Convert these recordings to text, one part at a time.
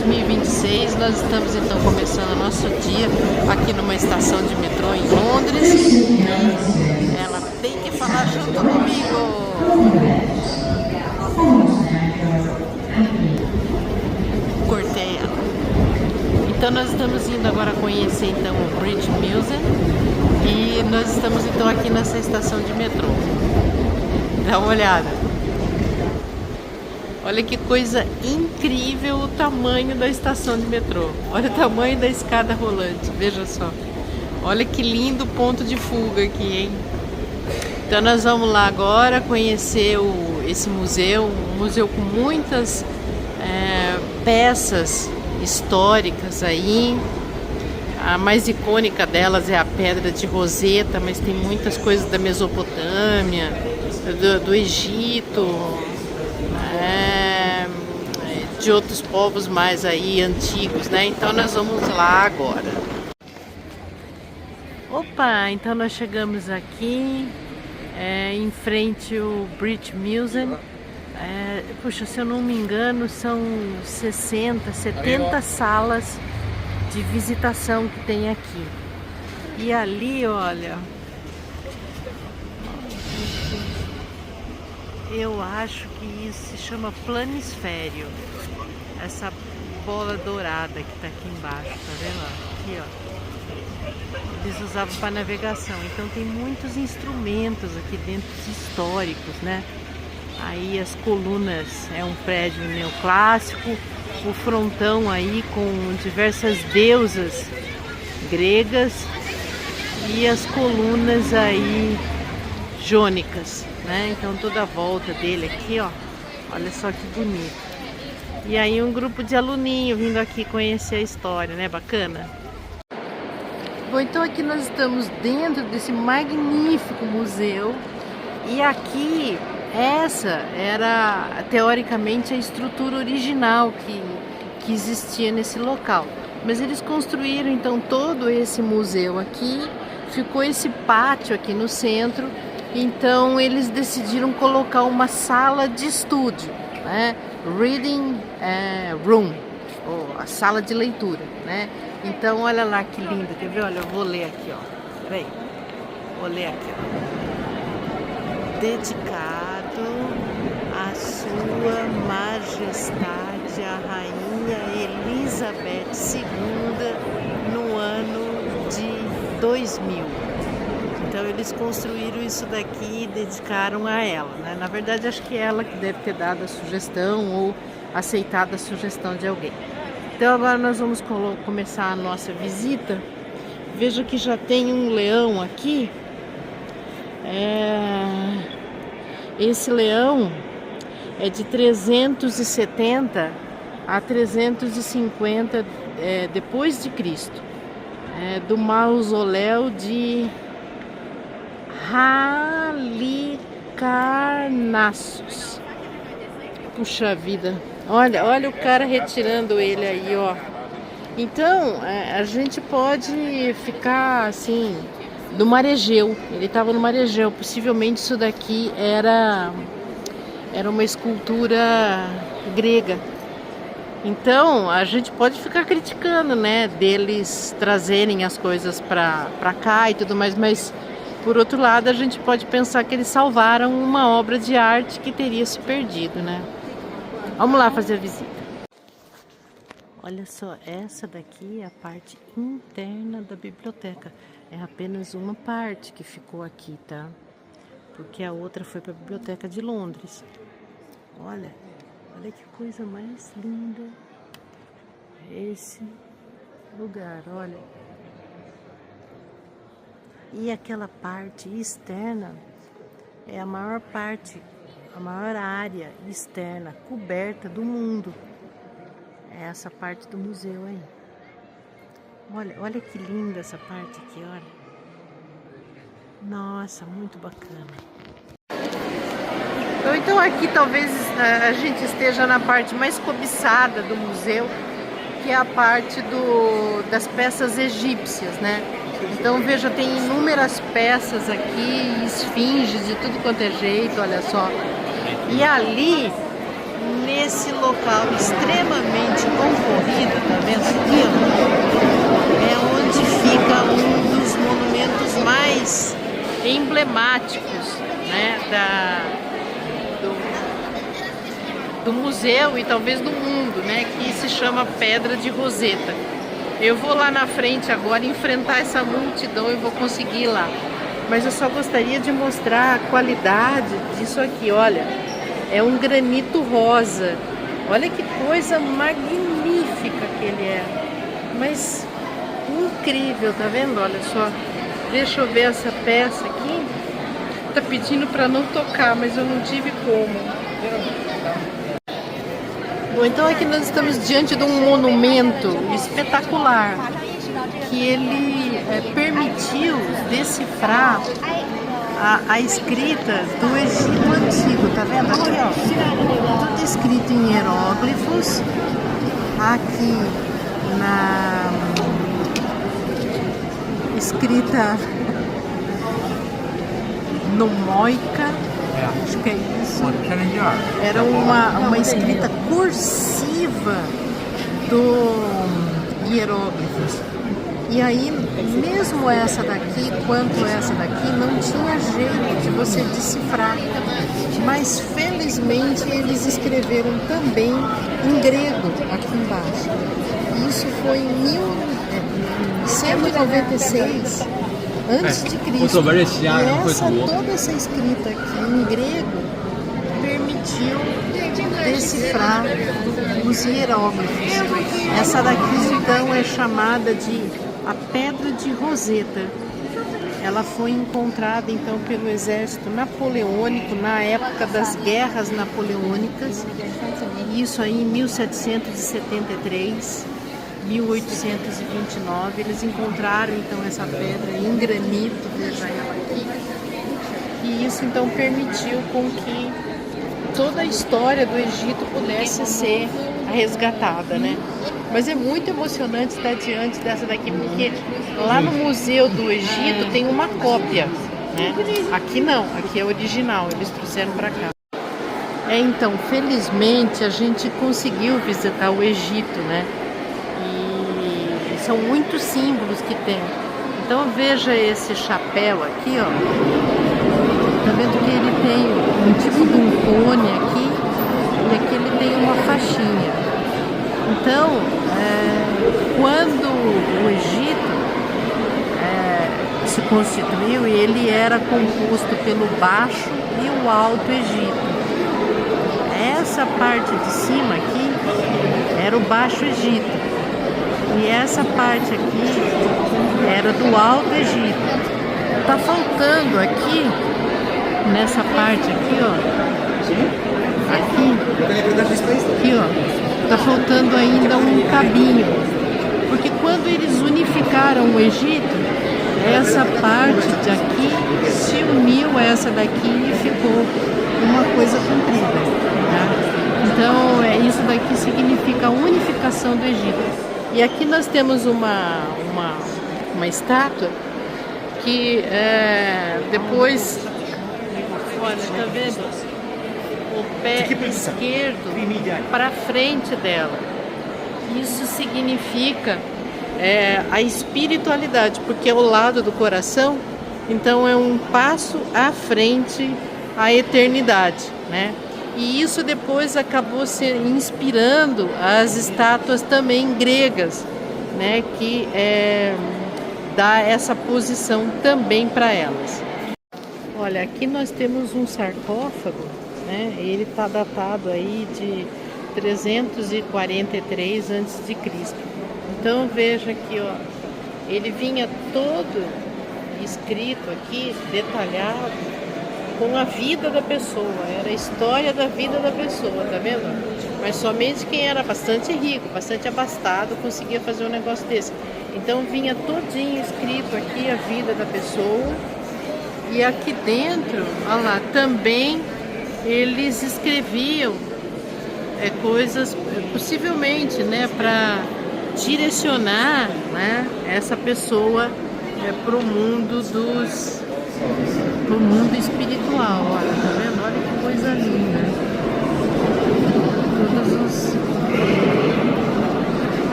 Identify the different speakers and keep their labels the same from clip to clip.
Speaker 1: 2026, nós estamos então começando o nosso dia aqui numa estação de metrô em Londres. Ela tem que falar junto comigo. Cortei ela. Então nós estamos indo agora conhecer então o British Museum e nós estamos então aqui nessa estação de metrô. Dá uma olhada. Olha que coisa incrível o tamanho da estação de metrô. Olha o tamanho da escada rolante, veja só. Olha que lindo ponto de fuga aqui, hein? Então nós vamos lá agora conhecer esse museu, um museu com muitas peças históricas aí. A mais icônica delas é a Pedra de Roseta, mas tem muitas coisas da Mesopotâmia, do Egito, de outros povos mais aí antigos, né? Então nós vamos lá agora. Opa, então nós chegamos aqui em frente ao British Museum. Puxa, se eu não me engano, são 60, 70 salas de visitação que tem aqui. E ali, olha, eu acho que isso se chama planisfério. Essa bola dourada que tá aqui embaixo, tá vendo? Aqui, ó. Eles usavam para navegação. Então tem muitos instrumentos aqui dentro históricos, né? Aí as colunas é um prédio neoclássico, o frontão aí com diversas deusas gregas e as colunas aí jônicas, né? Então toda a volta dele aqui, ó, olha só que bonito. E aí um grupo de aluninho vindo aqui conhecer a história, né? Bacana. Bom, então aqui nós estamos dentro desse magnífico museu e aqui essa era teoricamente a estrutura original que existia nesse local. Mas eles construíram então todo esse museu aqui, ficou esse pátio aqui no centro, então eles decidiram colocar uma sala de estúdio, né? Reading Room, ou a sala de leitura, né? Então olha lá que lindo, quer ver? Olha, eu vou ler aqui, ó. Peraí, vou ler aqui, ó. Dedicado à sua majestade a rainha Elizabeth II no ano de 2000. Então eles construíram isso daqui e dedicaram a ela, né? Na verdade acho que ela que deve ter dado a sugestão ou aceitado a sugestão de alguém. Então agora nós vamos começar a nossa visita. Veja que já tem um leão aqui. Esse leão é de 370 a 350 depois de Cristo, do mausoléu de Halicarnassos. Puxa vida, olha o cara retirando ele aí, ó. Então a gente pode ficar assim do Mar Egeu. Ele estava no Mar Egeu. Possivelmente isso daqui era uma escultura grega. Então a gente pode ficar criticando, né, deles trazerem as coisas para cá e tudo mais, mas por outro lado a gente pode pensar que eles salvaram uma obra de arte que teria se perdido, né? Vamos lá fazer a visita. Olha só, essa daqui é a parte interna da biblioteca. É apenas uma parte que ficou aqui, tá? Porque a outra foi para a Biblioteca de Londres. Olha que coisa mais linda esse lugar, olha. E aquela parte externa é a maior parte, a maior área externa coberta do mundo. É essa parte do museu aí. Olha que linda essa parte aqui, olha. Nossa, muito bacana. Então aqui talvez a gente esteja na parte mais cobiçada do museu, que é a parte das peças egípcias, né? Então veja, tem inúmeras peças aqui, esfinges de tudo quanto é jeito, olha só. E ali nesse local extremamente concorrido, tá vendo aqui, ó? É onde fica um dos monumentos mais emblemáticos, né, do museu e talvez do mundo, né, que se chama Pedra de Roseta. Eu vou lá na frente agora enfrentar essa multidão e vou conseguir ir lá. Mas eu só gostaria de mostrar a qualidade disso aqui, olha. É um granito rosa. Olha que coisa magnífica que ele é. Mas incrível, tá vendo? Olha só. Deixa eu ver essa peça aqui. Tá pedindo para não tocar, mas eu não tive como. Bom, então aqui nós estamos diante de um monumento espetacular que ele permitiu decifrar a escrita do Egito Antigo, tá vendo? Aqui, ó, tudo escrito em hieróglifos, aqui na escrita nomoica, acho que é isso. Era uma escrita cursiva do hieróglifos. E aí, mesmo essa daqui, quanto essa daqui, não tinha jeito de você decifrar. Mas, felizmente, eles escreveram também em grego aqui embaixo. Isso foi em 1196 antes de Cristo. E toda essa escrita aqui em grego permitiu decifrar os hieróglifos. Essa daqui, então, é chamada de a Pedra de Roseta. Ela foi encontrada então pelo exército napoleônico na época das guerras napoleônicas. Isso aí em 1773, 1829. Eles encontraram então essa pedra em granito, veja ela aqui. E isso então permitiu com que toda a história do Egito pudesse ser resgatada, né? Mas é muito emocionante estar diante dessa daqui, porque lá no Museu do Egito tem uma cópia, né? Aqui não, aqui é original, eles trouxeram para cá. Então, felizmente a gente conseguiu visitar o Egito, né? E são muitos símbolos que tem. Então veja esse chapéu aqui, ó. Tá vendo que ele tem um tipo de um cone aqui e aqui ele tem uma faixinha. Então, quando o Egito se constituiu, ele era composto pelo Baixo e o Alto Egito. Essa parte de cima aqui era o Baixo Egito e essa parte aqui era do Alto Egito. Tá faltando aqui, nessa parte aqui, ó, aqui, ó, tá faltando ainda um cabinho, porque quando eles unificaram o Egito, essa parte de aqui se uniu a essa daqui e ficou uma coisa comprida, tá? Então isso daqui significa a unificação do Egito. E aqui nós temos uma estátua que depois, olha, tá vendo? O pé esquerdo para frente dela. Isso significa a espiritualidade, porque é o lado do coração, então é um passo à frente à eternidade, né? E isso depois acabou se inspirando as estátuas também gregas, né? Que dá essa posição também para elas. Olha, aqui nós temos um sarcófago, né? Ele está datado aí de 343 a.C. Então veja aqui, ó, ele vinha todo escrito aqui, detalhado, com a vida da pessoa, era a história da vida da pessoa, tá vendo? Mas somente quem era bastante rico, bastante abastado, conseguia fazer um negócio desse. Então vinha todinho escrito aqui a vida da pessoa. E aqui dentro, olha lá, também eles escreviam coisas, possivelmente, né, para direcionar, né, essa pessoa para o mundo pro mundo espiritual. Olha, tá vendo? Olha que coisa linda.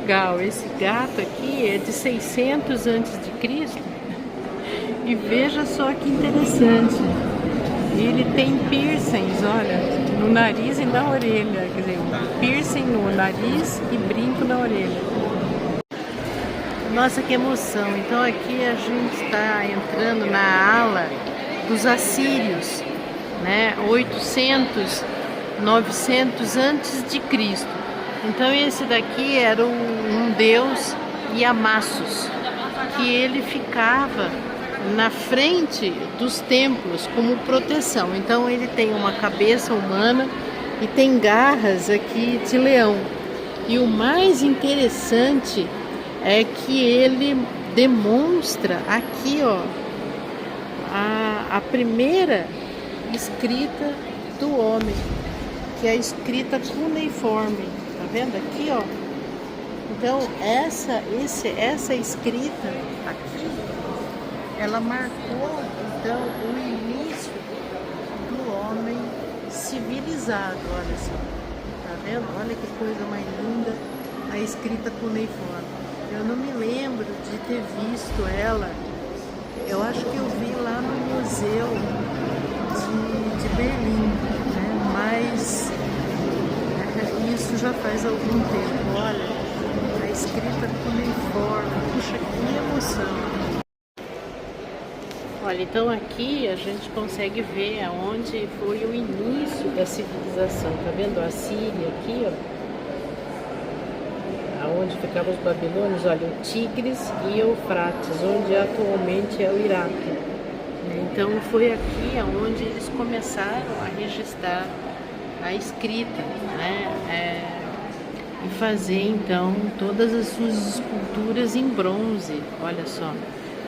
Speaker 1: legal. Esse gato aqui é de 600 antes de Cristo. E veja só que interessante. Ele tem piercings, olha, no nariz e na orelha. Quer dizer, um piercing no nariz e brinco na orelha. Nossa, que emoção. Então aqui a gente está entrando na ala dos assírios, né? 800, 900 antes de Cristo. Então esse daqui era um deus Iamassos, que ele ficava na frente dos templos como proteção. Então ele tem uma cabeça humana e tem garras aqui de leão. E o mais interessante é que ele demonstra aqui, ó, a primeira escrita do homem, que é a escrita cuneiforme. Tá vendo aqui, ó? Então essa escrita aqui, ela marcou então o início do homem civilizado. Olha só, tá vendo? Olha que coisa mais linda, a escrita cuneiforme. Eu não me lembro de ter visto ela. Eu acho que eu vi lá no museu de Berlim, né? Mas isso já faz algum tempo. Olha, a escrita cuneiforme. Puxa, que emoção! Olha, então aqui a gente consegue ver aonde foi o início da civilização. Tá vendo a Síria aqui, ó? Onde ficavam os babilônios, olha, o Tigres e Eufrates, onde atualmente é o Iraque. Então foi aqui onde eles começaram a registrar a escrita, né? E fazer então todas as suas esculturas em bronze. Olha só,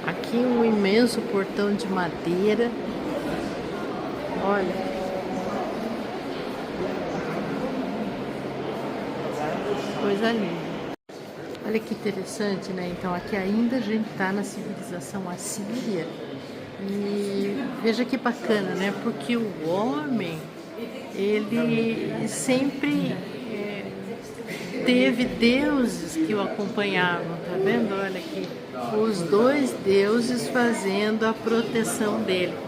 Speaker 1: aqui um imenso portão de madeira. Olha, coisa linda. Olha que interessante, né? Então aqui ainda a gente está na civilização assíria e veja que bacana, né? Porque o homem, ele sempre teve deuses que o acompanhavam, tá vendo? Olha aqui, os dois deuses fazendo a proteção dele.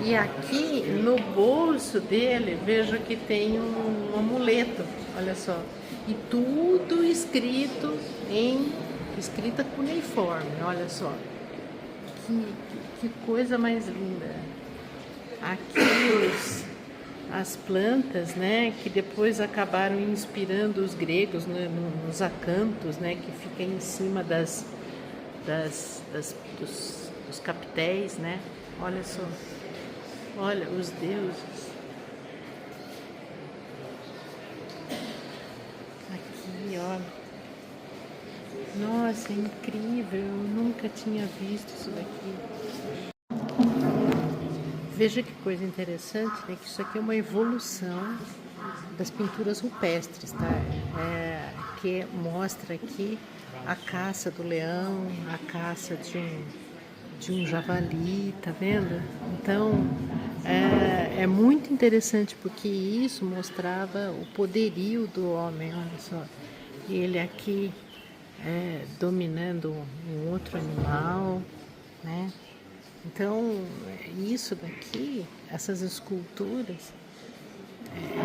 Speaker 1: E aqui no bolso dele, veja que tem um amuleto, olha só. E tudo escrito em escrita cuneiforme, olha só. Que coisa mais linda. Aqui as plantas, né, que depois acabaram inspirando os gregos, né, nos acantos, né, que fica em cima dos capitéis, né? Olha só. Olha, os deuses. Aqui, olha. Nossa, é incrível. Eu nunca tinha visto isso daqui. Veja que coisa interessante, né? Que isso aqui é uma evolução das pinturas rupestres, tá? Que mostra aqui a caça do leão, a caça de um javali, tá vendo? Então é muito interessante porque isso mostrava o poderio do homem, olha só. Ele aqui dominando um outro animal, né? Então isso daqui, essas esculturas,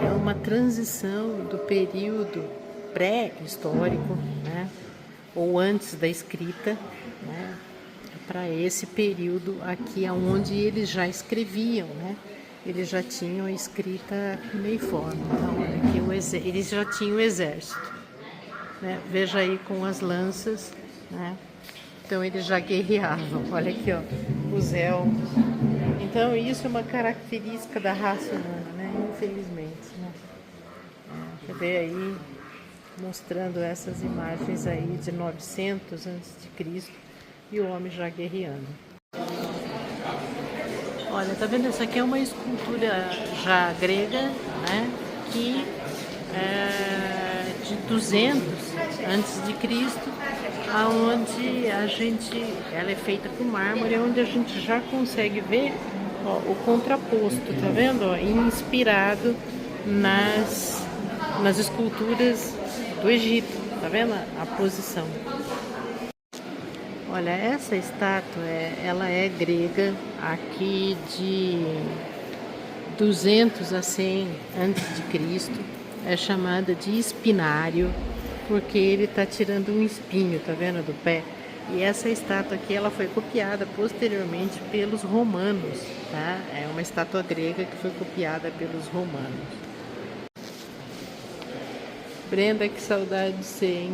Speaker 1: é uma transição do período pré-histórico, né? Ou antes da escrita, né? Para esse período aqui onde eles já escreviam, né? Eles já tinham a escrita cuneiforme. Então, olha aqui eles já tinham o exército, né? Veja aí com as lanças, né? Então eles já guerreavam. Olha aqui, ó, os elmos. Então isso é uma característica da raça humana, né? Infelizmente, né? Você vê aí mostrando essas imagens aí de 900 a.C. e o homem já guerreando. Olha, tá vendo? Essa aqui é uma escultura já grega, né? Que é de 200 antes de Cristo, aonde ela é feita com mármore, onde a gente já consegue ver, ó, o contraposto, tá vendo? Ó, inspirado nas esculturas do Egito, tá vendo a posição? Olha, essa estátua, ela é grega, aqui de 200 a 100 antes de Cristo. É chamada de espinário, porque ele tá tirando um espinho, tá vendo, do pé? E essa estátua aqui, ela foi copiada posteriormente pelos romanos, tá? É uma estátua grega que foi copiada pelos romanos. Brenda, que saudade de você, hein?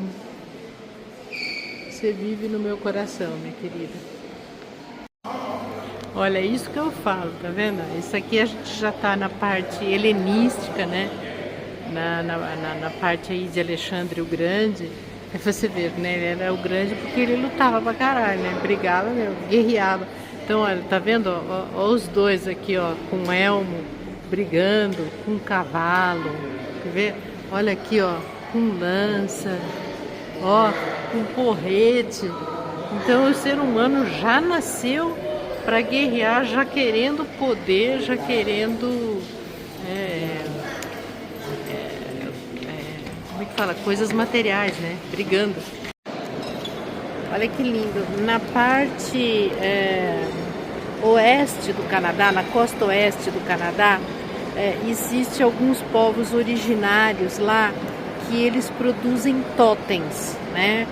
Speaker 1: Você vive no meu coração, minha querida. Olha, isso que eu falo, tá vendo? Isso aqui a gente já tá na parte helenística, né? Na parte aí de Alexandre o Grande. É você ver, né? Ele era o grande porque ele lutava pra caralho, né? Brigava mesmo, guerreava. Então, olha, tá vendo? Ó, os dois aqui, ó, com elmo, brigando, com cavalo. Quer ver? Olha aqui, ó, com lança, ó, com porrete. Então, o ser humano já nasceu para guerrear, já querendo poder, já querendo como é que fala? Coisas materiais, né? Brigando. Olha que lindo. Na parte oeste do Canadá, na costa oeste do Canadá, existe alguns povos originários lá que eles produzem totens, né?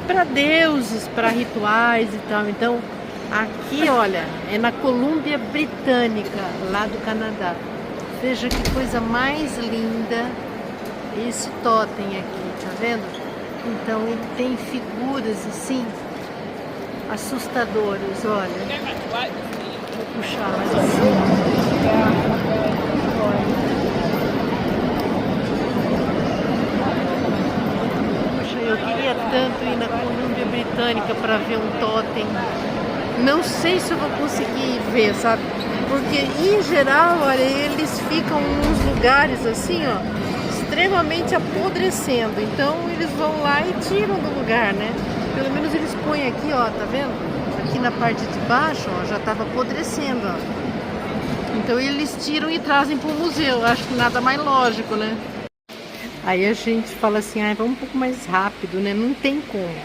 Speaker 1: Para deuses, para rituais e tal. Então, aqui, olha, é na Colômbia Britânica, lá do Canadá. Veja que coisa mais linda esse totem aqui, tá vendo? Então ele tem figuras assim assustadoras, olha. Vou puxar mais assim. Poxa, eu queria tanto ir na Colômbia Britânica para ver um totem. Não sei se eu vou conseguir ver, sabe? Porque em geral, olha, eles ficam em uns lugares assim, ó, extremamente apodrecendo. Então eles vão lá e tiram do lugar, né? Pelo menos eles põem aqui, ó, tá vendo? Aqui na parte de baixo, ó, já tava apodrecendo, ó. Então eles tiram e trazem para o museu. Acho que nada mais lógico, né? Aí a gente fala assim, ah, vamos um pouco mais rápido, né? Não tem como.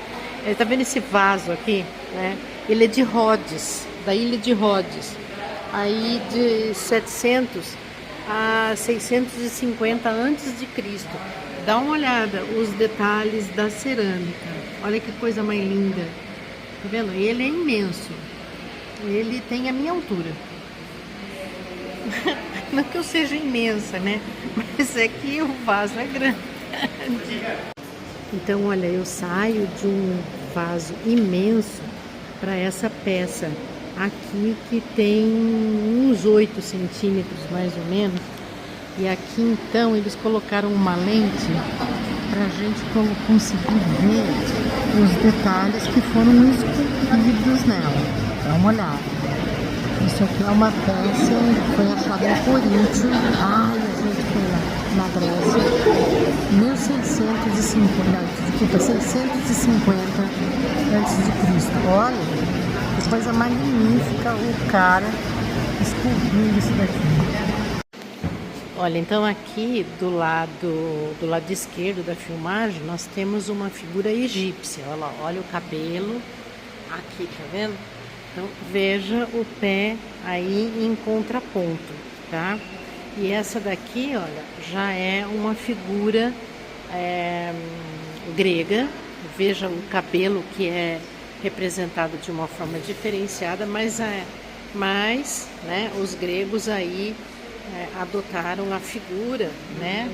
Speaker 1: Tá vendo esse vaso aqui, né? Ele é de Rhodes, da ilha de Rhodes. Aí de 700 a 650 antes de Cristo. Dá uma olhada os detalhes da cerâmica. Olha que coisa mais linda. Tá vendo? Ele é imenso. Ele tem a minha altura. Não que eu seja imensa, né? Mas é que o vaso é grande. Então, olha, eu saio de um vaso imenso para essa peça aqui que tem uns 8 centímetros mais ou menos. E aqui então eles colocaram uma lente para a gente conseguir ver os detalhes que foram esculpidos nela. Dá uma olhada. Isso aqui é uma peça que foi achada em Coríntio. Ai, a gente foi lá na Grécia. 1650, desculpa, 650 antes de Cristo. Olha, que coisa magnífica o cara esculpindo isso daqui. Olha, então aqui do lado esquerdo da filmagem nós temos uma figura egípcia. Olha lá, olha o cabelo aqui, tá vendo? Então veja o pé aí em contraponto, tá? E essa daqui, olha, já é uma figura grega. Veja o cabelo que é representado de uma forma diferenciada, mas né, os gregos aí adotaram a figura, né,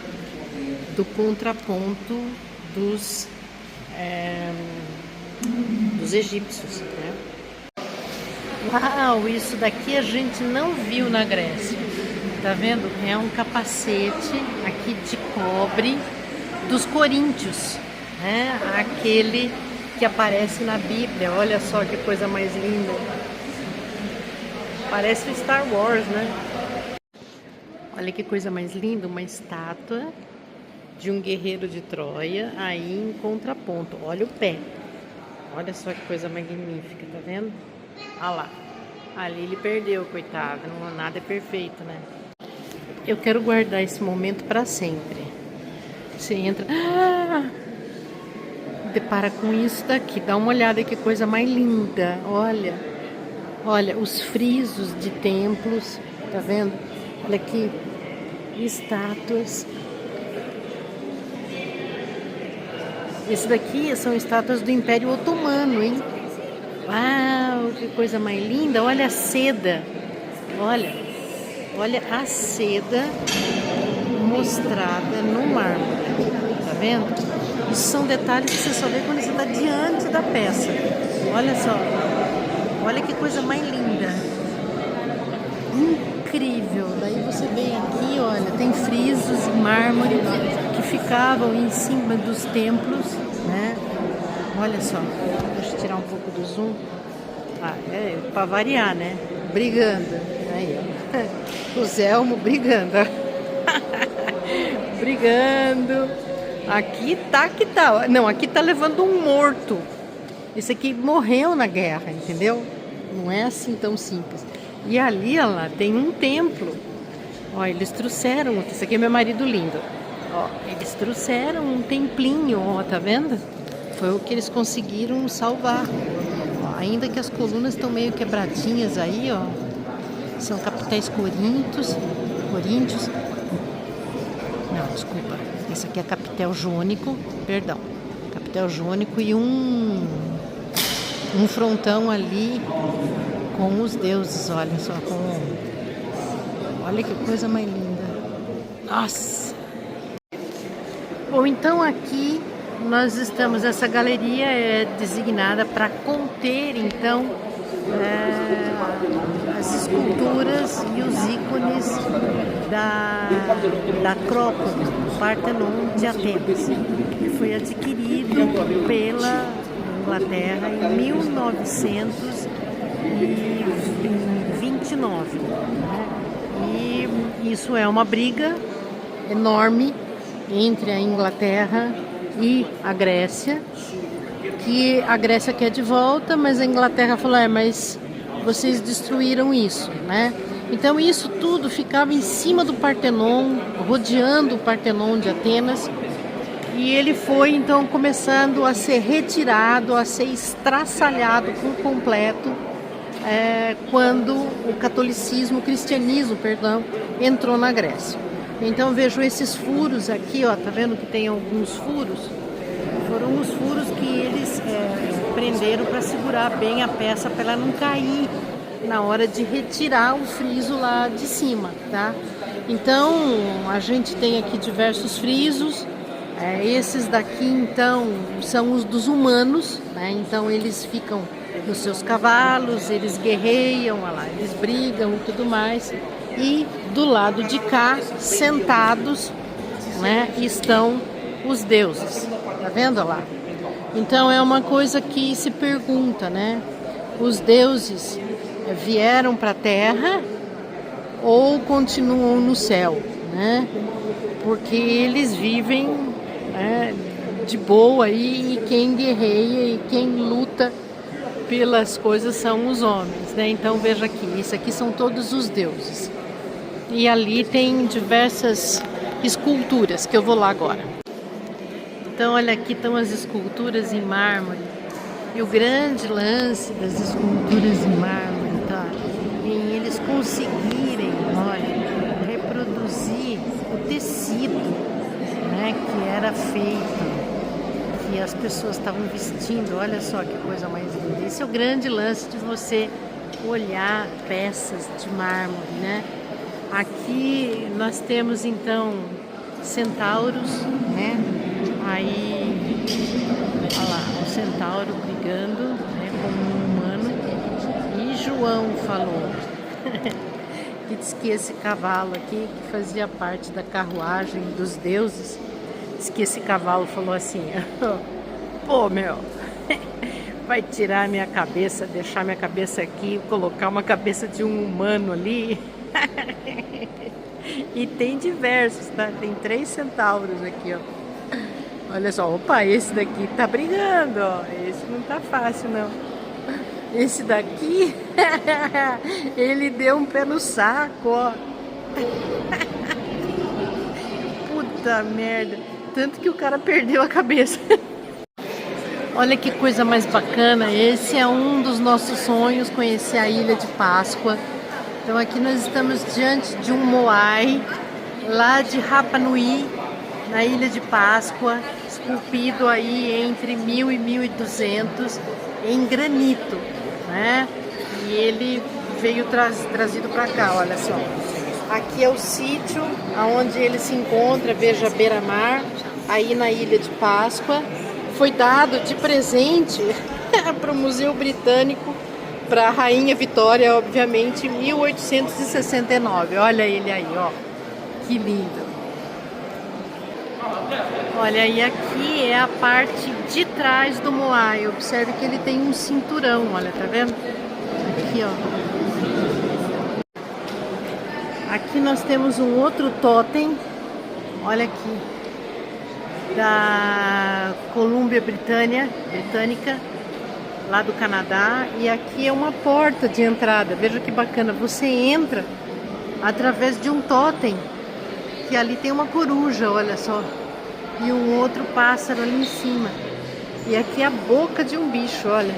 Speaker 1: do contraponto dos egípcios, né? Uau, isso daqui a gente não viu na Grécia, tá vendo? É um capacete aqui de cobre dos coríntios, né? Aquele que aparece na Bíblia. Olha só que coisa mais linda. Parece o Star Wars, né? Olha que coisa mais linda, uma estátua de um guerreiro de Troia aí em contraponto. Olha o pé. Olha só que coisa magnífica, tá vendo? Olha lá. Ali ele perdeu, coitado. Nada é perfeito, né? Eu quero guardar esse momento para sempre. Você entra, depara com isso daqui. Dá uma olhada, que coisa mais linda. Olha, olha os frisos de templos, tá vendo? Olha aqui, estátuas. Esse daqui são estátuas do Império Otomano, hein? Uau, que coisa mais linda. Olha a seda. Olha, olha a seda mostrada no mármore. Tá vendo? Isso são detalhes que você só vê quando você está diante da peça. Olha só. Olha que coisa mais linda. Incrível. Daí você vem aqui, olha, tem frisos em mármore que ficavam em cima dos templos, né? Olha só. Deixa eu tirar um pouco do zoom. É para variar, né? Brigando. Aí, ó. O Zelmo brigando. Brigando. Aqui tá que tá. Não, aqui tá levando um morto. Esse aqui morreu na guerra, entendeu? Não é assim tão simples. E ali, ó lá, tem um templo. Ó, eles trouxeram. Esse aqui é meu marido lindo. Ó, eles trouxeram um templinho, ó, tá vendo? Foi o que eles conseguiram salvar. Ó, ainda que as colunas estão meio quebradinhas aí, ó. São capitéis coríntios. Não, desculpa. Esse aqui é capitel jônico, perdão. Capitel jônico e um frontão ali com os deuses, olha só. Olha que coisa mais linda. Nossa! Bom, então aqui nós estamos, essa galeria é designada para conter, então, as esculturas e os ícones da Acrópole, Partenon de Atenas, que foi adquirido pela Inglaterra em 1929. Né? E isso é uma briga enorme entre a Inglaterra e a Grécia, que a Grécia quer de volta, mas a Inglaterra falou, mas vocês destruíram isso, né? Então isso tudo ficava em cima do Partenon, rodeando o Partenon de Atenas, e ele foi então começando a ser retirado, a ser estraçalhado por completo, quando o cristianismo, entrou na Grécia. Então vejo esses furos aqui, ó, tá vendo que tem alguns furos? Foram os furos que eles prenderam para segurar bem a peça, para ela não cair na hora de retirar o friso lá de cima, tá? Então a gente tem aqui diversos frisos. Esses daqui então são os dos humanos, né? Então eles ficam nos seus cavalos, eles guerreiam, olha lá, eles brigam e tudo mais. E do lado de cá, sentados, né, estão os deuses. Tá vendo, olha lá? Então é uma coisa que se pergunta, né? Os deuses vieram para a Terra ou continuam no céu, né? Porque eles vivem de boa e quem guerreia e quem luta pelas coisas são os homens, né? Então veja aqui, isso aqui são todos os deuses. E ali tem diversas esculturas, que eu vou lá agora. Então olha, aqui estão as esculturas em mármore. E o grande lance das esculturas em mármore, tá? Em eles conseguirem, olha, reproduzir o tecido, né, que era feito, que as pessoas estavam vestindo. Olha só que coisa mais linda. Esse é o grande lance de você olhar peças de mármore, né? Aqui nós temos então centauros, né? Aí, olha lá, o centauro brigando, né, com um humano. E João falou que diz que esse cavalo aqui, que fazia parte da carruagem dos deuses, diz que esse cavalo falou assim: pô, meu, vai tirar minha cabeça, deixar minha cabeça aqui, colocar uma cabeça de um humano ali. E tem diversos, tá? Tem 3 centauros aqui, ó. Olha só, opa, esse daqui tá brigando, ó. Esse não tá fácil, não. Esse daqui, ele deu um pé no saco, ó. Puta merda. tanto que o cara perdeu a cabeça. Olha que coisa mais bacana, esse é um dos nossos sonhos, conhecer a Ilha de Páscoa. Então aqui nós estamos diante de um moai, lá de Rapa Nui, na Ilha de Páscoa, esculpido aí entre 1000 e 1200 em granito, né? E ele veio trazido para cá, olha só. Aqui é o sítio onde ele se encontra, veja, beira-mar, aí na Ilha de Páscoa. Foi dado de presente para o Museu Britânico, para a Rainha Vitória, obviamente, em 1869. Olha ele aí, ó, que lindo. Olha, e aqui é a parte de trás do moai. Observe que ele tem um cinturão, olha, tá vendo? Aqui, ó. Aqui nós temos um outro totem, olha aqui, da Colômbia Britânica, lá do Canadá, e aqui é uma porta de entrada. Veja que bacana, você entra através de um totem, que ali tem uma coruja, olha só, e um outro pássaro ali em cima, e aqui é a boca de um bicho, olha.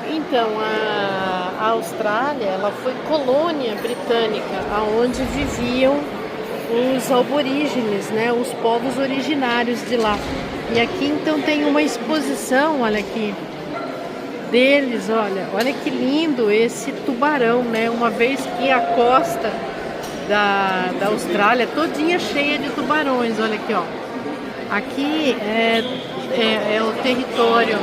Speaker 1: Então, a Austrália, ela foi colônia britânica, onde viviam os aborígenes, né, os povos originários de lá. E aqui então tem uma exposição, olha aqui, deles, olha que lindo esse tubarão, né? Uma vez que a costa da Austrália todinha cheia de tubarões, olha aqui, ó. Aqui é o território,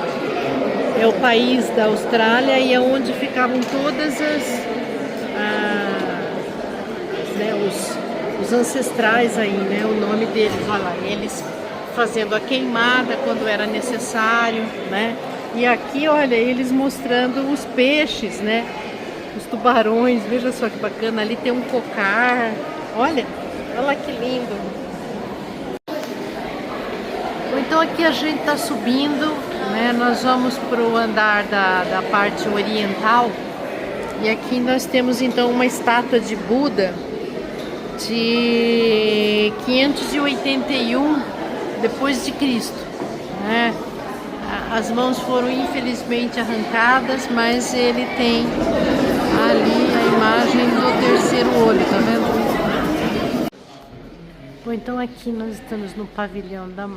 Speaker 1: é o país da Austrália e é onde ficavam todas os ancestrais aí, né? O nome deles, olha lá, eles fazendo a queimada quando era necessário, né? E aqui, olha, eles mostrando os peixes, né? Os tubarões, veja só que bacana, ali tem um cocar, olha que lindo. Então aqui a gente está subindo, né? Nós vamos para o andar da parte oriental e aqui nós temos então uma estátua de Buda de 581 depois de Cristo, né? As mãos foram infelizmente arrancadas, mas ele tem ali a imagem do terceiro olho, tá vendo? Bom, então aqui nós estamos no pavilhão da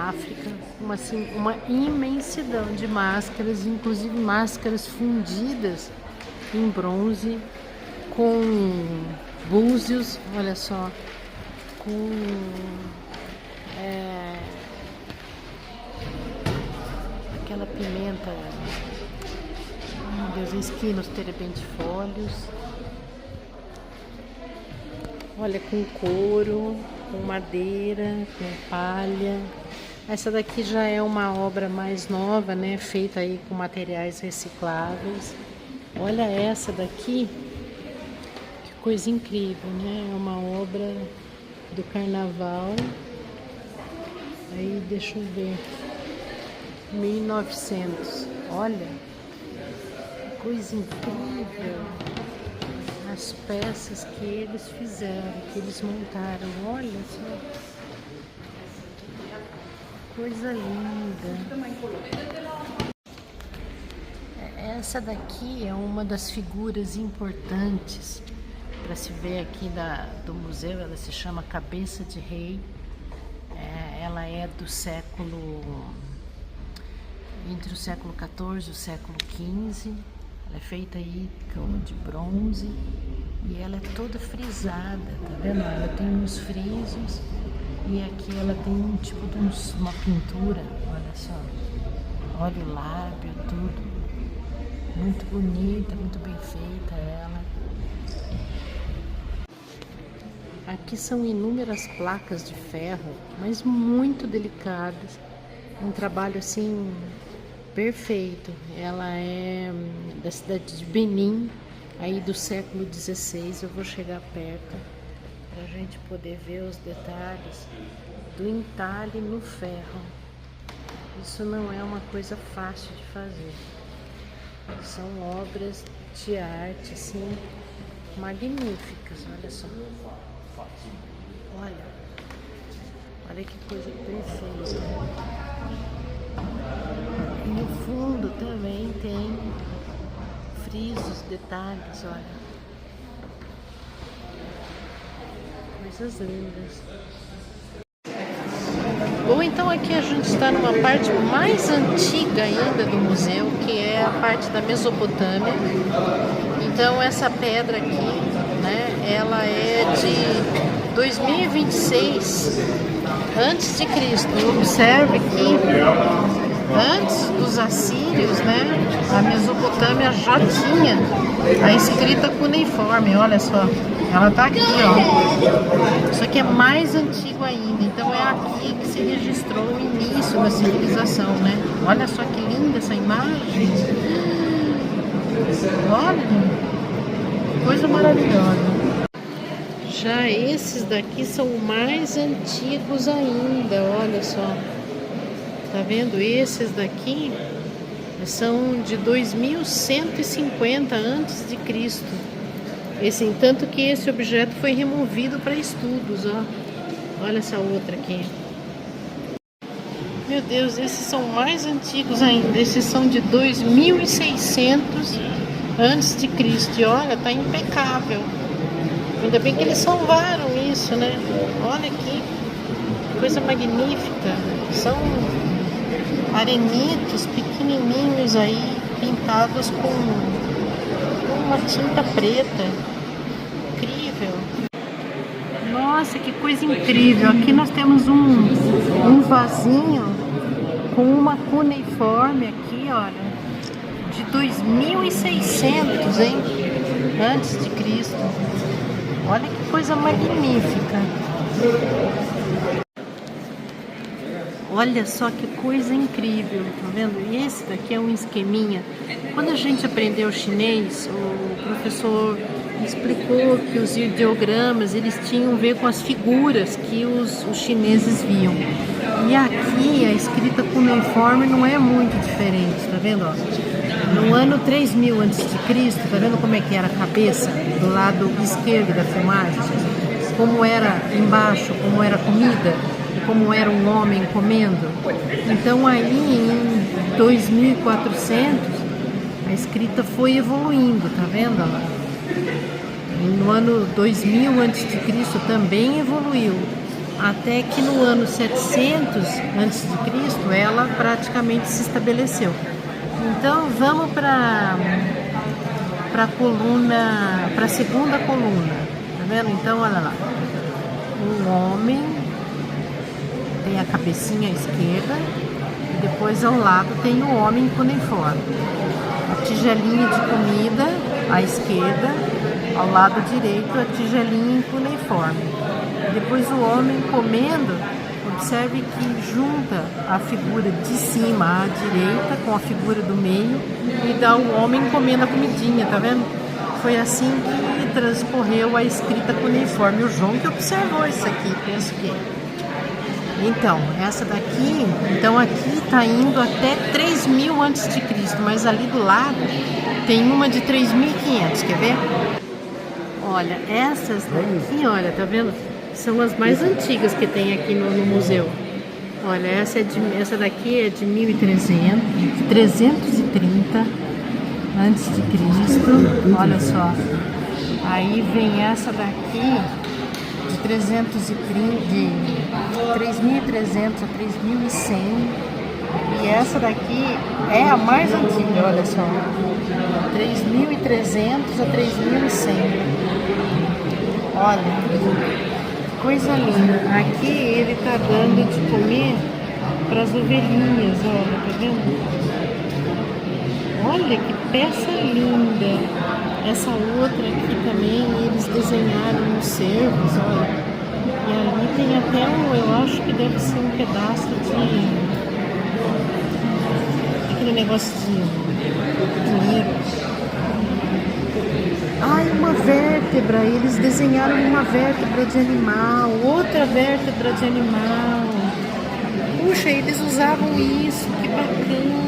Speaker 1: África, uma imensidão de máscaras, inclusive máscaras fundidas em bronze, com búzios, olha só, com aquela pimenta, meu Deus, esquinos terebintifólios, olha, com couro, com madeira, com palha. Essa daqui já é uma obra mais nova, né, feita aí com materiais recicláveis. Olha essa daqui, que coisa incrível, né? É uma obra do carnaval. Aí, deixa eu ver, 1900. Olha, que coisa incrível. As peças que eles fizeram, que eles montaram, olha só, coisa linda. Essa daqui é uma das figuras importantes para se ver aqui do museu. Ela se chama Cabeça de Rei. Ela é do século, entre o século XIV e o século XV. Ela é feita aí de bronze e ela é toda frisada, tá vendo? Ela tem uns frisos e aqui ela tem um tipo de uma pintura, olha só. Olha o lábio, tudo. Muito bonita, muito bem feita ela. Aqui são inúmeras placas de ferro, mas muito delicadas. Um trabalho assim perfeito. Ela é da cidade de Benin, aí do século XVI. Eu vou chegar perto para a gente poder ver os detalhes do entalhe no ferro. Isso não é uma coisa fácil de fazer. São obras de arte assim magníficas, olha só. Olha, Olha que coisa perfeita. E no fundo também tem frisos, detalhes, olha. Coisas lindas. Bom, então aqui a gente está numa parte mais antiga ainda do museu, que é a parte da Mesopotâmia. Então essa pedra aqui, né, ela é de 2026 antes de Cristo. Observe que antes dos assírios, né, a Mesopotâmia já tinha a escrita cuneiforme, olha só. Ela tá aqui, ó. Isso aqui é mais antigo ainda. Então é aqui que se registrou o início da civilização, né? Olha só que linda essa imagem. Olha, coisa maravilhosa. Já esses daqui são mais antigos ainda, olha só. Tá vendo? Esses daqui são de 2150 antes de Cristo. Tanto que esse objeto foi removido para estudos, ó. Olha essa outra aqui. Meu Deus, esses são mais antigos ainda. Esses são de 2600 antes de Cristo. E olha, tá impecável. Ainda bem que eles salvaram isso, né? Olha aqui, coisa magnífica. São arenitos pequenininhos aí, pintados com uma tinta preta. Incrível. Nossa, que coisa incrível. Aqui nós temos um vasinho com uma cuneiforme aqui, olha, de 2600, hein? Antes de Cristo. Olha que coisa magnífica. Olha só que coisa incrível, tá vendo? E esse daqui é um esqueminha. Quando a gente aprendeu chinês, o professor explicou que os ideogramas, eles tinham a ver com as figuras que os chineses viam. E aqui a escrita cuneiforme não é muito diferente, tá vendo? Ó? No ano 3000 a.C., tá vendo como é que era a cabeça do lado esquerdo da filmagem? Como era embaixo, como era a comida? Como era um homem comendo. Então aí em 2400 a escrita foi evoluindo, tá vendo? No ano 2000 a.C. também evoluiu, até que no ano 700 a.C. ela praticamente se estabeleceu. Então vamos para a coluna, para a segunda coluna, tá vendo? Então olha lá, um homem tem a cabecinha à esquerda e depois ao lado tem o homem cuneiforme. A tigelinha de comida à esquerda, ao lado direito a tigelinha cuneiforme. Depois o homem comendo, observe que junta a figura de cima à direita com a figura do meio e dá o homem comendo a comidinha, tá vendo? Foi assim que transcorreu a escrita cuneiforme. O João que observou isso aqui, penso que... Então, essa daqui, então aqui está indo até 3000 a.C., mas ali do lado tem uma de 3500, quer ver? Olha, essas daqui, olha, tá vendo? São as mais antigas que tem aqui no museu. Olha, essa daqui é de 1300, 330 antes de Cristo, olha só. Aí vem essa daqui de 3.300 a 3.100, e essa daqui é a mais antiga, olha só, 3.300 a 3.100. Olha, coisa linda. Aqui ele tá dando de comer para as ovelhinhas, olha, tá vendo? Olha que peça linda. Essa outra aqui também, eles desenharam os cervos, olha. E ali tem até eu acho que deve ser um pedaço de... aquele negócio de dinheiro. Ai, uma vértebra. Eles desenharam uma vértebra de animal, outra vértebra de animal. Puxa, eles usavam isso, que bacana.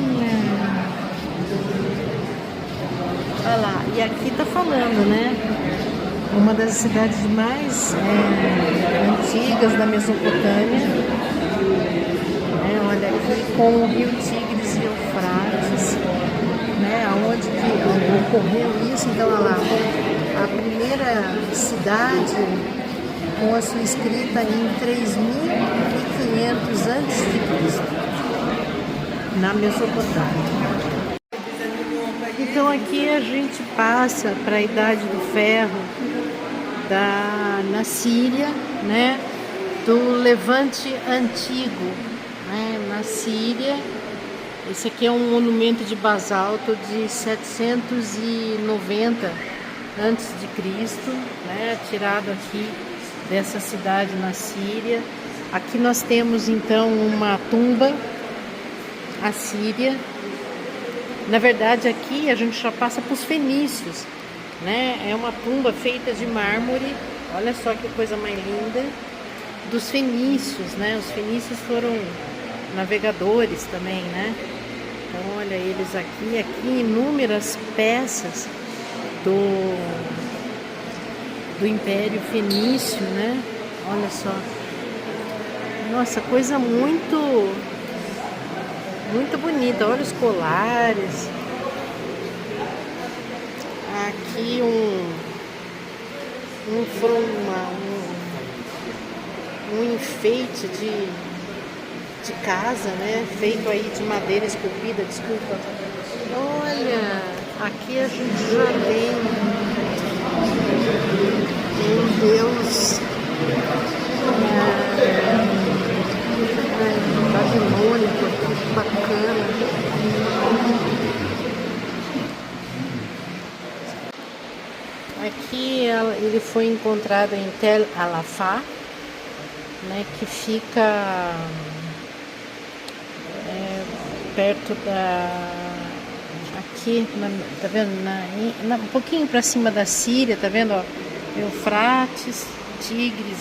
Speaker 1: Olha lá, e aqui tá falando, né? uma das cidades mais antigas da Mesopotâmia. Olha aqui, com o rio Tigres e Eufrates, onde que ocorreu isso. Então, olha lá, a primeira cidade com a sua escrita em 3500 a.C., na Mesopotâmia. Então aqui a gente passa para a Idade do Ferro na Síria, do Levante Antigo, na Síria. Esse aqui é um monumento de basalto de 790 a.C., tirado aqui dessa cidade na Síria. Aqui nós temos então uma tumba assíria. Na verdade, aqui a gente já passa para os fenícios, É uma tumba feita de mármore. Olha só que coisa mais linda, dos fenícios, Os fenícios foram navegadores também, Então, olha eles aqui inúmeras peças do Império Fenício, Olha só. Nossa, coisa muito bonita. Olha os colares. Aqui um enfeite de casa, feito aí de madeira esculpida, desculpa. Olha, aqui a gente já tem um Deus babilônico, que bacana. Aqui ele foi encontrado em Tel Alafá, que fica perto aqui, tá vendo? Um pouquinho para cima da Síria, tá vendo? Ó, Eufrates, Tigre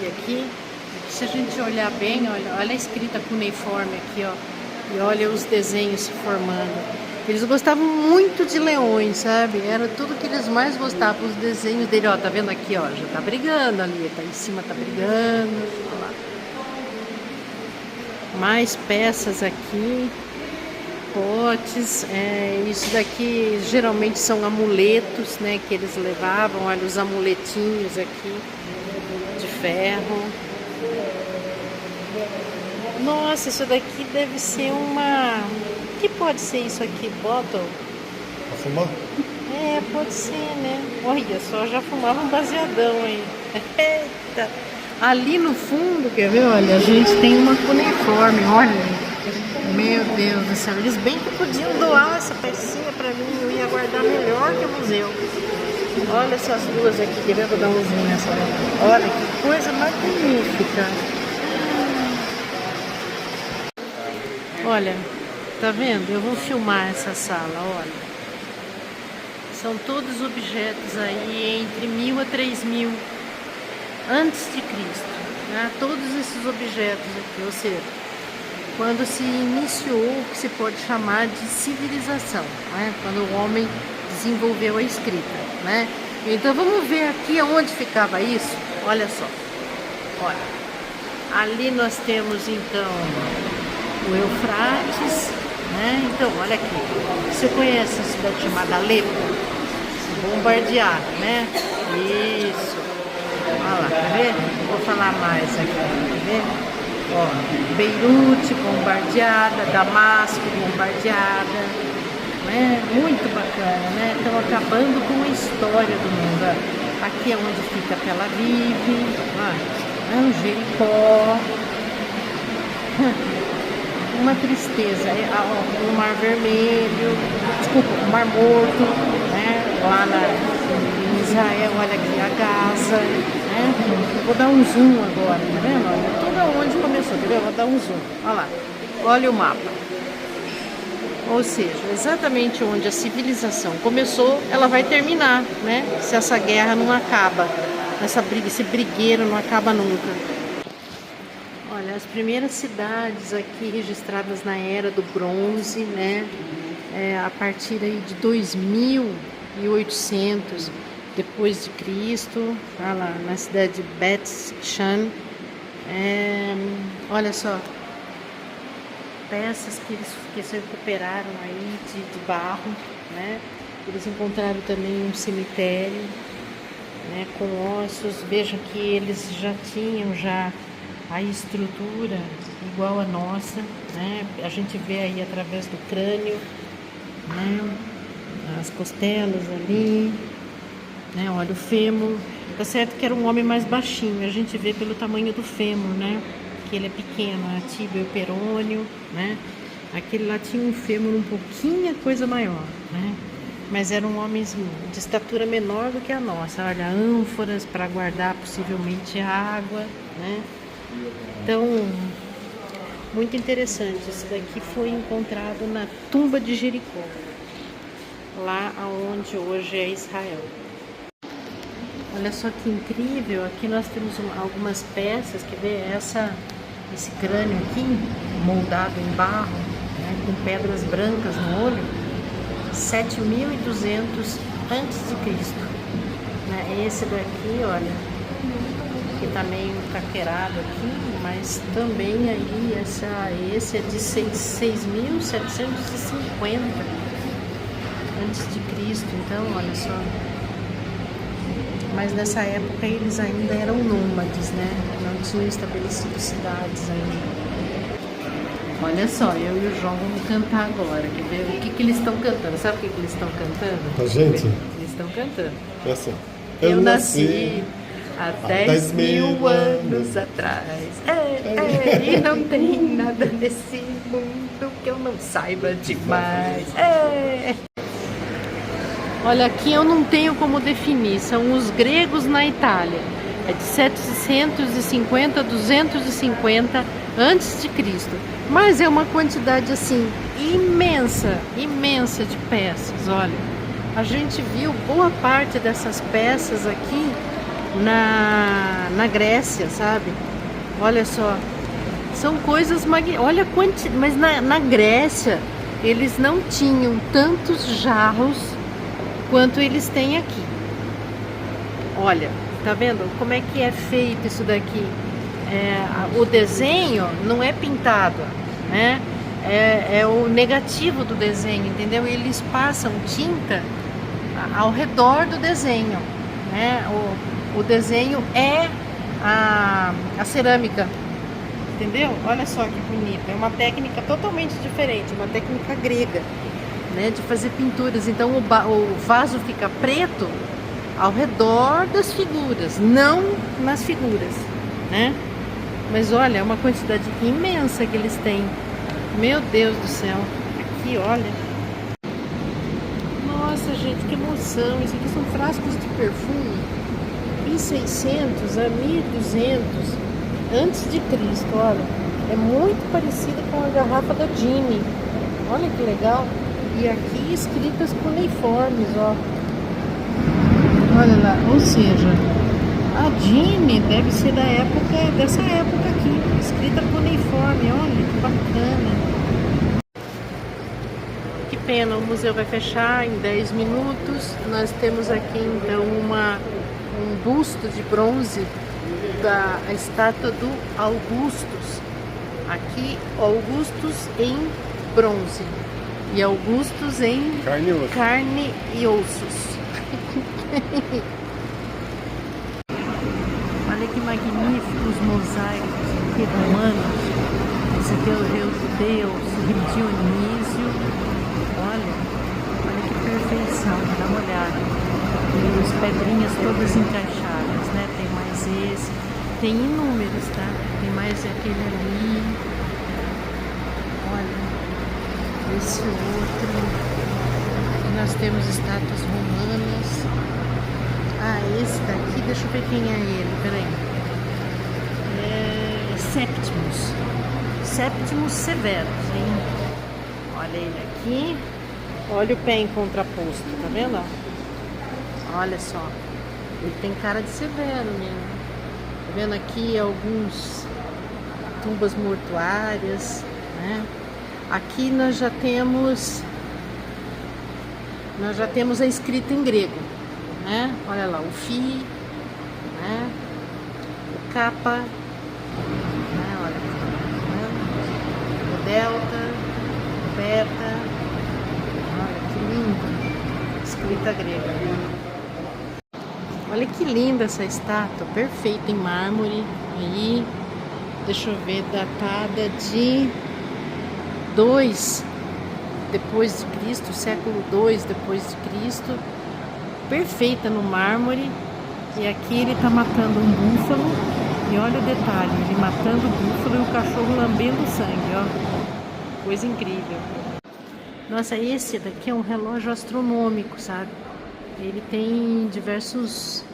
Speaker 1: aqui. Se a gente olhar bem, olha a escrita cuneiforme aqui, ó, e olha os desenhos se formando. Eles gostavam muito de leões, sabe? Era tudo que eles mais gostavam, os desenhos dele. Ó, tá vendo aqui, ó, já tá brigando ali, tá em cima, tá brigando. Olha lá. Mais peças aqui, potes. Isso daqui geralmente são amuletos, que eles levavam. Olha os amuletinhos aqui de ferro. Nossa, isso daqui deve ser uma... O que pode ser isso aqui? Bottle?
Speaker 2: Pra fumar?
Speaker 1: Pode ser, Olha só, já fumava um baseadão aí. Eita! Ali no fundo, quer ver? Olha, a gente tem uma cuneiforme, olha. Meu Deus do céu. Eles bem que podiam doar essa pecinha pra mim. Eu ia guardar melhor que o museu. Olha essas duas aqui, quer ver? Vou dar um zoom nessa. Olha que coisa magnífica. Olha, tá vendo? Eu vou filmar essa sala, olha. São todos objetos aí entre 1000 a 3000 antes de Cristo, Todos esses objetos aqui, ou seja, quando se iniciou o que se pode chamar de civilização, Quando o homem desenvolveu a escrita, Então vamos ver aqui onde ficava isso. Olha só, olha, ali nós temos então o Eufrates, Então, olha aqui. Você conhece a cidade chamada Alepo? Bombardeada, Isso. Olha lá, quer ver? Vou falar mais aqui, quer ver? Ó, Beirute bombardeada, Damasco bombardeada, Muito bacana, Estão acabando com a história do mundo. Aqui é onde fica Tel Aviv, Jericó. Uma tristeza, o Mar Vermelho, desculpa, o Mar Morto, lá em Israel. Olha aqui a Gaza, Vou dar um zoom agora, tá vendo? Olha tudo onde começou, entendeu? Vou dar um zoom, olha lá, olha o mapa. Ou seja, exatamente onde a civilização começou, ela vai terminar, Se essa guerra não acaba, essa briga, esse brigueiro não acaba nunca. Olha, as primeiras cidades aqui registradas na Era do Bronze, a partir aí de 2800, depois de Cristo, tá lá na cidade de Bet-Shan. Olha só, peças que se recuperaram aí de barro, né? Eles encontraram também um cemitério, né, com ossos. Vejam que eles já tinham a estrutura igual a nossa, né? A gente vê aí através do crânio, né? As costelas ali, né? Olha o fêmur. Tá certo que era um homem mais baixinho, a gente vê pelo tamanho do fêmur, né? Que ele é pequeno, a tíbia e o perônio, né? Aquele lá tinha um fêmur um pouquinho coisa maior, né? Mas eram homens de estatura menor do que a nossa. Olha, ânforas para guardar possivelmente água, né? Então, muito interessante. Esse daqui foi encontrado na tumba de Jericó, lá onde hoje é Israel. Olha só que incrível. Aqui nós temos algumas peças. Quer ver? Esse crânio aqui, moldado em barro, né, com pedras brancas no olho, 7.200 antes de Cristo. Né? Esse daqui, olha, que tá meio caquerado aqui, mas também aí esse é de 6.750 antes de Cristo. Então, olha só. Mas nessa época eles ainda eram nômades, né? Não tinham estabelecido cidades ainda. Olha só, eu e o João vamos cantar agora. Quer ver? O que eles estão cantando? Sabe o que eles estão cantando?
Speaker 2: A gente?
Speaker 1: Eles estão cantando.
Speaker 2: Essa.
Speaker 1: Eu nasci há 10.000 anos atrás. E não tem nada nesse mundo que eu não saiba demais. Olha, aqui eu não tenho como definir. São os gregos na Itália. É de 750 a 250 antes de Cristo. Mas é uma quantidade assim imensa, imensa de peças. Olha, a gente viu boa parte dessas peças aqui na Grécia, sabe? Olha só, são coisas magníficas. Olha mas na Grécia eles não tinham tantos jarros quanto eles têm aqui. Olha, tá vendo como é que é feito isso daqui? O desenho não é pintado, né? É o negativo do desenho, entendeu? E eles passam tinta ao redor do desenho, né? O desenho é a cerâmica, entendeu? Olha só que bonito. É uma técnica totalmente diferente, uma técnica grega, né, de fazer pinturas. Então o vaso fica preto ao redor das figuras, não nas figuras, né? Mas olha, é uma quantidade imensa que eles têm. Meu Deus do céu. Aqui, olha. Nossa, gente, que emoção. Isso aqui são frascos de perfume 1600 a 1200 antes de Cristo. Olha, é muito parecido com a garrafa da Jimmy. Olha que legal. E aqui escritas cuneiformes, ó. Olha lá, ou seja, a Jimmy deve ser dessa época aqui, escrita cuneiforme. Olha que bacana. Que pena, o museu vai fechar em 10 minutos. Nós temos aqui então um busto de bronze da estátua do Augustus. Aqui, Augustus em bronze. E Augustus em carne e ossos. Olha que magníficos mosaicos aqui romanos. Esse aqui é o Deus Dionísio. Olha que perfeição, dá uma olhada. E as pedrinhas todas encaixadas, né? Tem mais esse, tem inúmeros, tá? Tem mais aquele ali. Olha. Esse outro. E nós temos estátuas romanas. Esse daqui, deixa eu ver quem é ele, peraí. Sétimos Severus, hein? Olha ele aqui. Olha o pé em contraposto, tá vendo? Olha só. Ele tem cara de severo mesmo. Tá vendo aqui alguns tumbas mortuárias, né? Aqui nós já temos a escrita em grego, né? Olha lá, o Fi, né? O Kappa, né? Olha aqui, né? O Delta, o Beta, olha que lindo, escrita grega. Olha que linda essa estátua, perfeita em mármore, aí, deixa eu ver, datada de 2 depois de Cristo, século 2 depois de Cristo, perfeita no mármore. E aqui ele tá matando um búfalo, e olha o detalhe, ele matando o búfalo e o cachorro lambendo o sangue, ó, coisa incrível. Nossa, esse daqui é um relógio astronômico, sabe? Ele tem diversos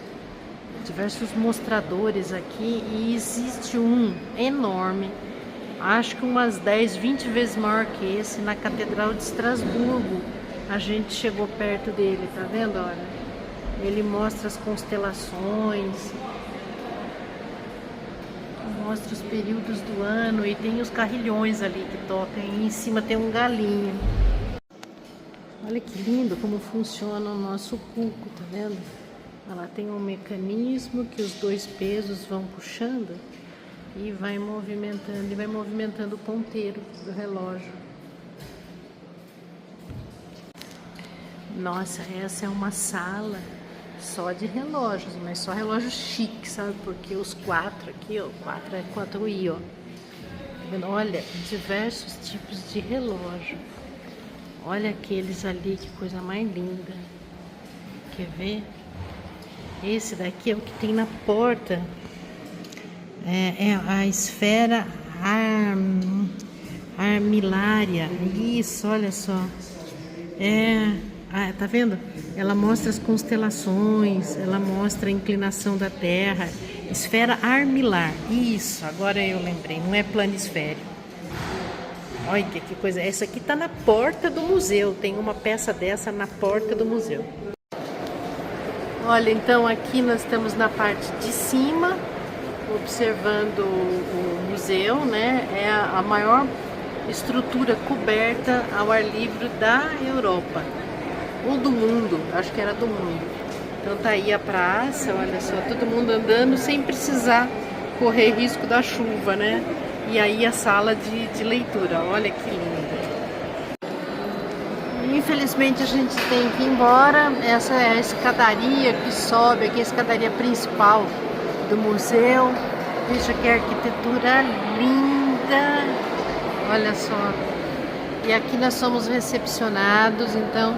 Speaker 1: mostradores aqui, e existe um enorme, acho que umas 10, 20 vezes maior que esse, na Catedral de Estrasburgo. A gente chegou perto dele, tá vendo? Olha, ele mostra as constelações, mostra os períodos do ano, e tem os carrilhões ali que tocam, e em cima tem um galinho. Olha que lindo como funciona o nosso cuco, tá vendo? Ela tem um mecanismo que os dois pesos vão puxando e vai movimentando o ponteiro do relógio. Nossa, essa é uma sala só de relógios, mas só relógio chique, sabe? Porque os 4 aqui, ó, 4 é 4i, ó. Tá vendo? Olha, diversos tipos de relógio. Olha aqueles ali, que coisa mais linda. Quer ver? Esse daqui é o que tem na porta. É a esfera armilária. Isso, olha só. Tá vendo? Ela mostra as constelações, ela mostra a inclinação da Terra. Esfera armilar. Isso, agora eu lembrei. Não é planisfério. Olha que coisa. Essa aqui tá na porta do museu. Tem uma peça dessa na porta do museu. Olha, então aqui nós estamos na parte de cima, observando o museu, né? É a maior estrutura coberta ao ar livre da Europa, ou do mundo, acho que era do mundo. Então tá aí a praça, olha só, todo mundo andando sem precisar correr risco da chuva, né? E aí a sala de leitura, olha que linda. Infelizmente a gente tem que ir embora. Essa é a escadaria que sobe aqui, a escadaria principal do museu. Veja que arquitetura linda, olha só. E aqui nós somos recepcionados, então,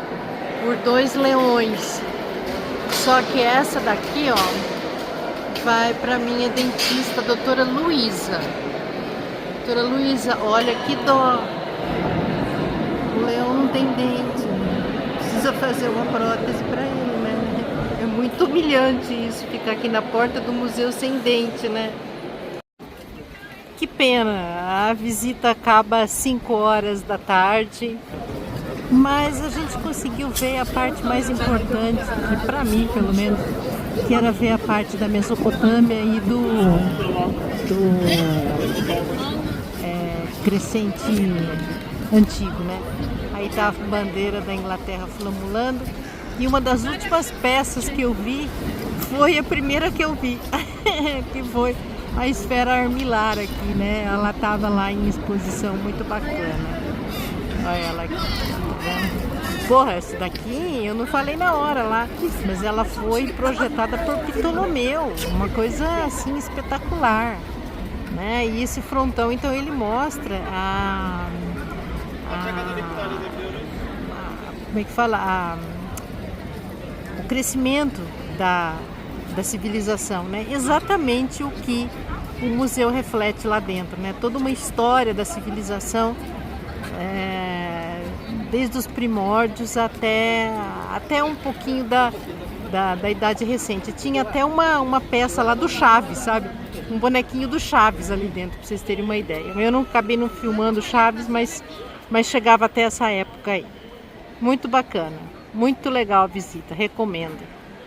Speaker 1: por 2 leões. Só que essa daqui, ó, vai para minha dentista, doutora Luísa. Doutora Luísa, olha que dó. O leão não tem dente, precisa fazer uma prótese para ele, né? É muito humilhante isso, ficar aqui na porta do museu sem dente, né? Que pena, a visita acaba às 5 horas da tarde, mas a gente conseguiu ver a parte mais importante, para mim pelo menos, que era ver a parte da Mesopotâmia e do crescente antigo, né? Aí tá a bandeira da Inglaterra flamulando, e uma das últimas peças que eu vi foi a primeira que eu vi, que foi a esfera armilar aqui, né? Ela tava lá em exposição, muito bacana. Olha ela aqui, tá vendo? Porra, essa daqui eu não falei na hora lá, mas ela foi projetada por Ptolomeu, uma coisa assim espetacular, né? E esse frontão, então, ele mostra como é que fala? O crescimento da civilização, né? Exatamente o que o museu reflete lá dentro, né? Toda uma história da civilização, desde os primórdios até um pouquinho da Idade Recente. Tinha até uma peça lá do Chaves, sabe? Um bonequinho do Chaves ali dentro, para vocês terem uma ideia. Eu não acabei não filmando Chaves, mas chegava até essa época aí. Muito bacana, muito legal a visita, recomendo.